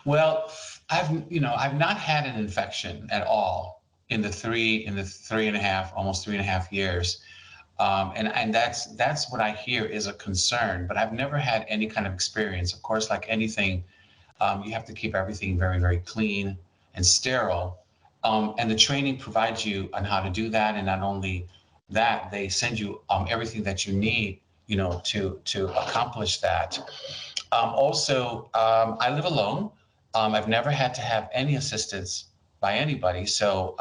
Speaker 4: Well, I've not had an infection at all in the 3.5, almost 3.5 years. And that's what I hear is a concern, but I've never had any kind of experience. Of course, like anything, you have to keep everything very, very clean and sterile. And the training provides you on how to do that. And not only that, they send you everything that you need, to accomplish that. Also, I live alone. I've never had to have any assistance by anybody. So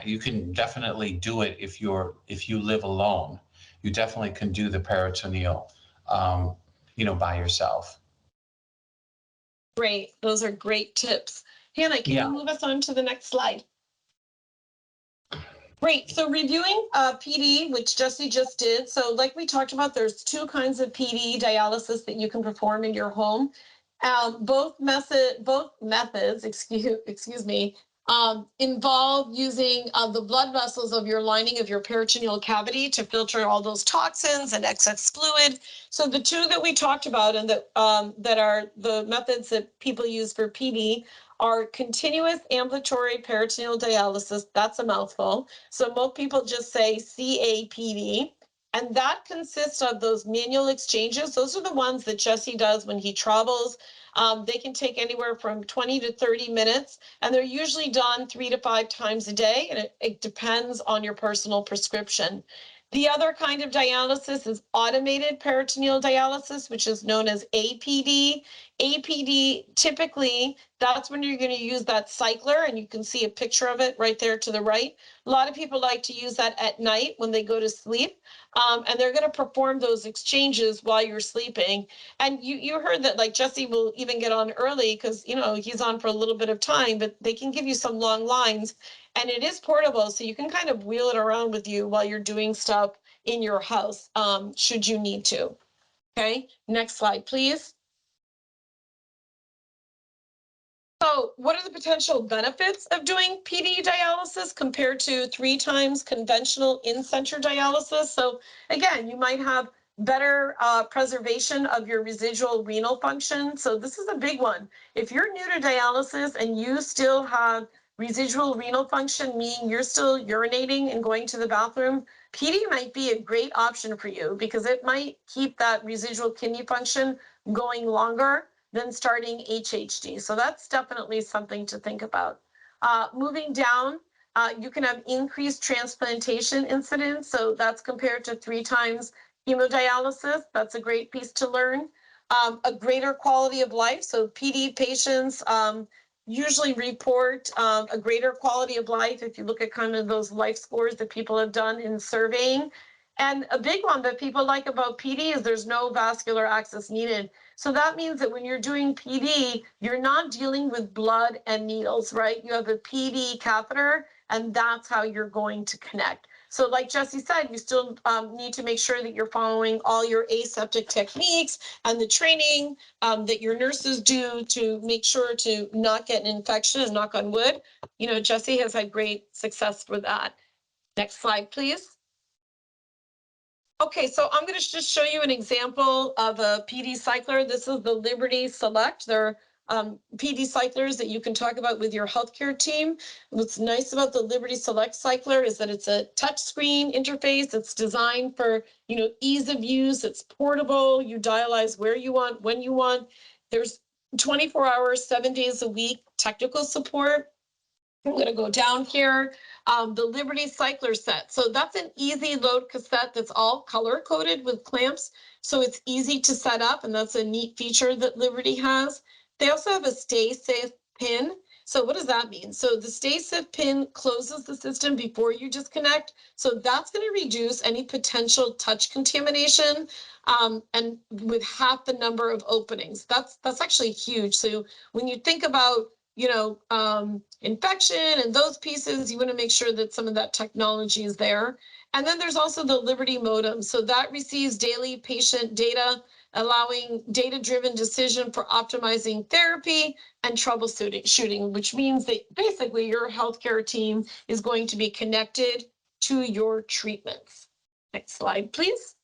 Speaker 4: you can definitely do it if you live alone. You definitely can do the peritoneal, by yourself.
Speaker 2: Great. Those are great tips. Hannah, can you move us on to the next slide? Great. So reviewing PD, which Jesse just did. So like we talked about, there's two kinds of PD dialysis that you can perform in your home. Both methods, excuse me, involve using the blood vessels of your lining of your peritoneal cavity to filter all those toxins and excess fluid. So the two that we talked about and that are the methods that people use for PD are continuous ambulatory peritoneal dialysis. That's a mouthful. So most people just say CAPD. And that consists of those manual exchanges. Those are the ones that Jesse does when he travels. They can take anywhere from 20 to 30 minutes, and they're usually done 3 to 5 times a day, and it depends on your personal prescription. The other kind of dialysis is automated peritoneal dialysis, which is known as APD. APD, typically, that's when you're going to use that cycler, and you can see a picture of it right there to the right. A lot of people like to use that at night when they go to sleep, and they're going to perform those exchanges while you're sleeping. And you heard that, like, Jesse will even get on early because, he's on for a little bit of time, but they can give you some long lines. And it is portable, so you can kind of wheel it around with you while you're doing stuff in your house, should you need to. Okay, next slide, please. So what are the potential benefits of doing PD dialysis compared to 3 times conventional in-center dialysis? So again, you might have better preservation of your residual renal function. So this is a big one. If you're new to dialysis and you still have residual renal function, meaning you're still urinating and going to the bathroom, PD might be a great option for you because it might keep that residual kidney function going longer than starting HHD. So that's definitely something to think about. Moving down, you can have increased transplantation incidence. So that's compared to 3 times hemodialysis. That's a great piece to learn. A greater quality of life. So PD patients usually report a greater quality of life if you look at kind of those life scores that people have done in surveying. And a big one that people like about PD is there's no vascular access needed. So that means that when you're doing PD, you're not dealing with blood and needles, right? You have a PD catheter, and that's how you're going to connect. So like Jesse said, you still need to make sure that you're following all your aseptic techniques and the training that your nurses do to make sure to not get an infection, and knock on wood. Jesse has had great success with that. Next slide, please. Okay, so I'm going to just show you an example of a PD cycler. This is the Liberty Select. They're PD cyclers that you can talk about with your healthcare team. What's nice about the Liberty Select cycler is that it's a touchscreen interface. It's designed for, ease of use. It's portable. You dialyze where you want, when you want. There's 24 hours, 7 days a week technical support. I'm going to go down here. The Liberty Cycler set. So that's an easy load cassette that's all color coded with clamps. So it's easy to set up, and that's a neat feature that Liberty has. They also have a stay safe pin. So what does that mean? So the stay safe pin closes the system before you disconnect. So that's going to reduce any potential touch contamination, and with half the number of openings. That's actually huge. So when you think about infection and those pieces, you want to make sure that some of that technology is there. And then there's also the Liberty modem. So that receives daily patient data, allowing data-driven decision for optimizing therapy and troubleshooting, which means that basically your healthcare team is going to be connected to your treatments. Next slide, please.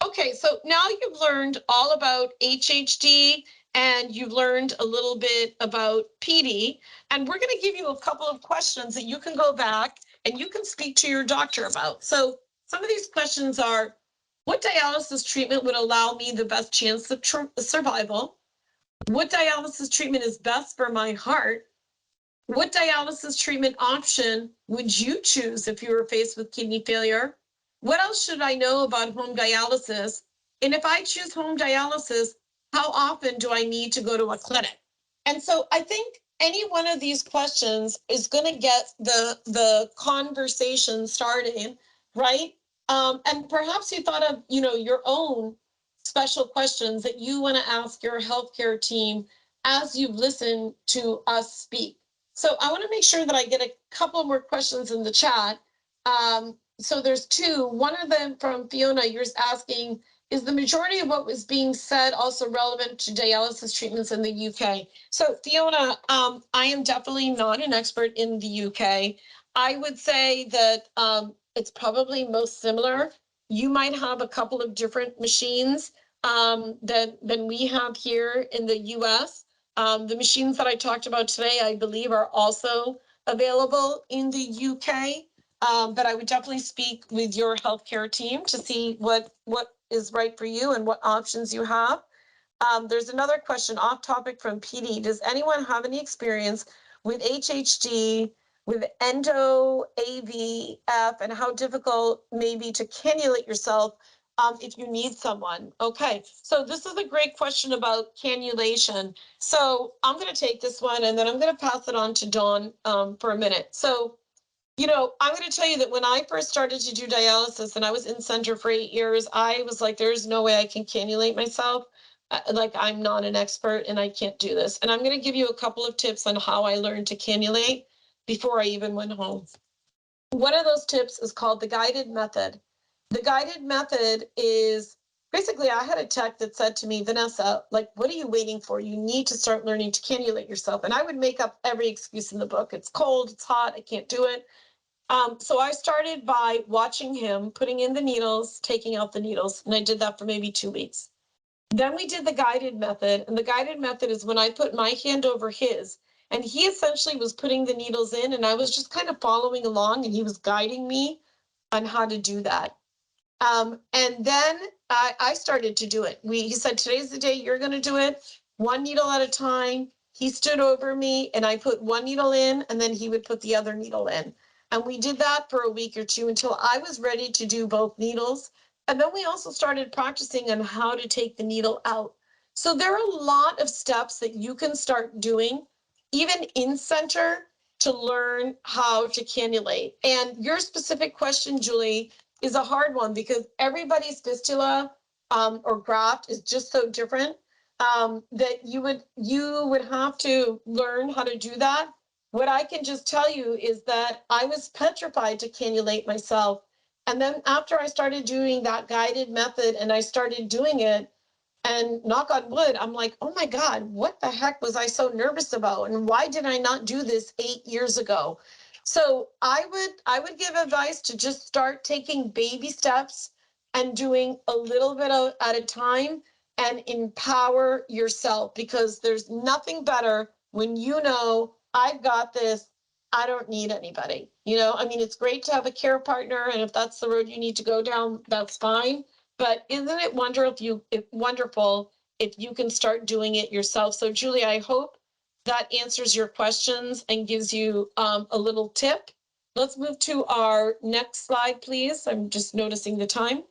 Speaker 2: Okay, so now you've learned all about HHD, and you've learned a little bit about PD, and we're going to give you a couple of questions that you can go back and you can speak to your doctor about. So some of these questions are, what dialysis treatment would allow me the best chance of survival? What dialysis treatment is best for my heart? What dialysis treatment option would you choose if you were faced with kidney failure? What else should I know about home dialysis? And if I choose home dialysis, how often do I need to go to a clinic? And so I think any one of these questions is going to get the conversation started, right? And perhaps you thought of, your own special questions that you want to ask your healthcare team as you've listened to us speak. So I want to make sure that I get a couple more questions in the chat. So there's two. One of them from Fiona, you're asking, is the majority of what was being said also relevant to dialysis treatments in the UK? So Fiona, I am definitely not an expert in the UK. I would say that it's probably most similar. You might have a couple of different machines than we have here in the US. The machines that I talked about today, I believe, are also available in the UK. But I would definitely speak with your healthcare team to see what is right for you and what options you have. There's another question off topic from PD. Does anyone have any experience with HHD, with endo, AVF, and how difficult may be to cannulate yourself if you need someone? Okay, so this is a great question about cannulation. So I'm going to take this one and then I'm going to pass it on to Dawn for a minute. So I'm going to tell you that when I first started to do dialysis and I was in center for 8 years, I was like, there's no way I can cannulate myself. Like, I'm not an expert and I can't do this. And I'm going to give you a couple of tips on how I learned to cannulate before I even went home. One of those tips is called the guided method. The guided method is basically, I had a tech that said to me, Vanessa, like, what are you waiting for? You need to start learning to cannulate yourself. And I would make up every excuse in the book. It's cold, it's hot, I can't do it. So I started by watching him putting in the needles, taking out the needles, and I did that for maybe 2 weeks. Then we did the guided method, and the guided method is when I put my hand over his, and he essentially was putting the needles in, and I was just kind of following along, and he was guiding me on how to do that. And then I started to do it. He said, today's the day you're going to do it, one needle at a time. He stood over me, and I put one needle in, and then he would put the other needle in. And we did that for a week or two until I was ready to do both needles. And then we also started practicing on how to take the needle out. So there are a lot of steps that you can start doing, even in center, to learn how to cannulate. And your specific question, Julie, is a hard one because everybody's fistula or graft is just so different that you would have to learn how to do that. What I can just tell you is that I was petrified to cannulate myself. And then after I started doing that guided method and I started doing it, and knock on wood, I'm like, oh my God, what the heck was I so nervous about? And why did I not do this 8 years ago? So I would give advice to just start taking baby steps and doing a little bit at a time. and empower yourself, because there's nothing better when you know, I've got this, I don't need anybody. You know, I mean, it's great to have a care partner, and if that's the road you need to go down, that's fine. But isn't it wonderful if you can start doing it yourself? So Julie, I hope that answers your questions and gives you a little tip. Let's move to our next slide, please. I'm just noticing the time.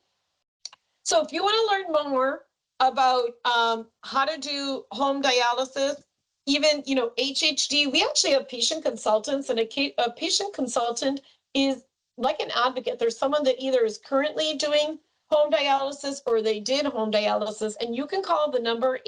Speaker 2: So if you want to learn more about how to do home dialysis, even, you know, HHD, we actually have patient consultants, and a patient consultant is like an advocate. There's someone that either is currently doing home dialysis or they did home dialysis, and you can call the number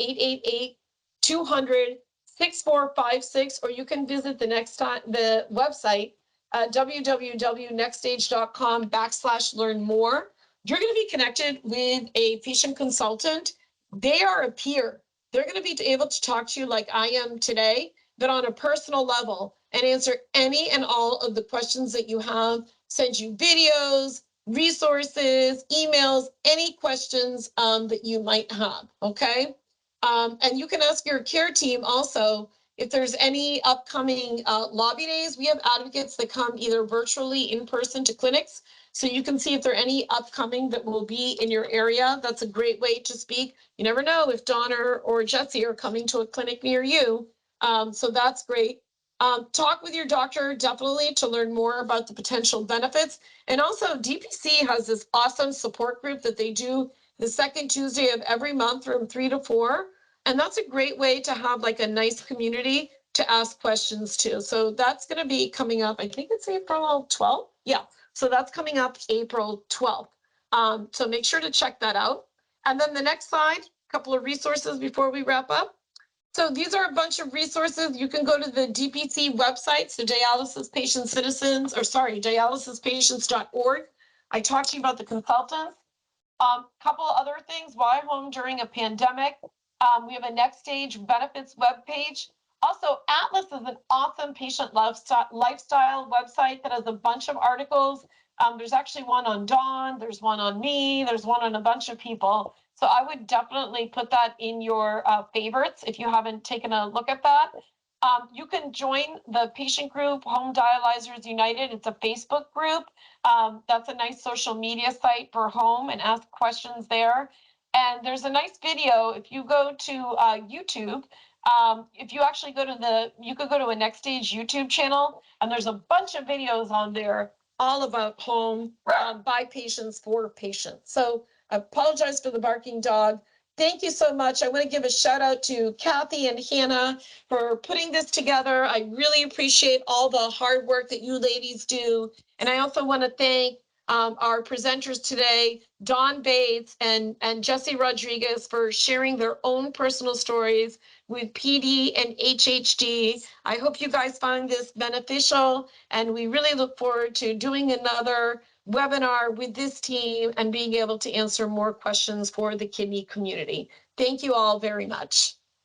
Speaker 2: 888-200-6456, or you can visit the website www.nextstage.com/learn-more. You're going to be connected with a patient consultant. They are a peer. They're going to be able to talk to you like I am today, but on a personal level, and answer any and all of the questions that you have, send you videos, resources, emails, any questions that you might have, okay? And you can ask your care team also if there's any upcoming lobby days. We have advocates that come either virtually, in person to clinics. So you can see if there are any upcoming that will be in your area. That's a great way to speak. You never know if Dawn or Jesse are coming to a clinic near you. So that's great. Talk with your doctor definitely to learn more about the potential benefits. And also DPC has this awesome support group that they do the second Tuesday of every month from 3 to 4. And that's a great way to have like a nice community to ask questions to. So that's going to be coming up. I think it's April 12th. Yeah. So that's coming up April 12th. So make sure to check that out. And then the next slide, a couple of resources before we wrap up. So these are a bunch of resources. You can go to the DPC website, so dialysispatients.org. I talked to you about the consultants. Couple other things, why home during a pandemic? We have a Next Stage benefits webpage. Also, Atlas is an awesome patient lifestyle website that has a bunch of articles. There's actually one on Dawn, there's one on me, there's one on a bunch of people. So I would definitely put that in your favorites if you haven't taken a look at that. You can join the patient group, Home Dialyzers United. It's a Facebook group. That's a nice social media site for home, and ask questions there. And there's a nice video. If you go to YouTube, if you actually you could go to a Next Stage YouTube channel, and there's a bunch of videos on there all about home by patients for patients. So I apologize for the barking dog. Thank you so much. I want to give a shout out to Kathy and Hannah for putting this together. I really appreciate all the hard work that you ladies do. And I also want to thank our presenters today, Dawn Bates and Jesse Rodriguez, for sharing their own personal stories with PD and HDD. I hope you guys find this beneficial, and we really look forward to doing another webinar with this team and being able to answer more questions for the kidney community. Thank you all very much.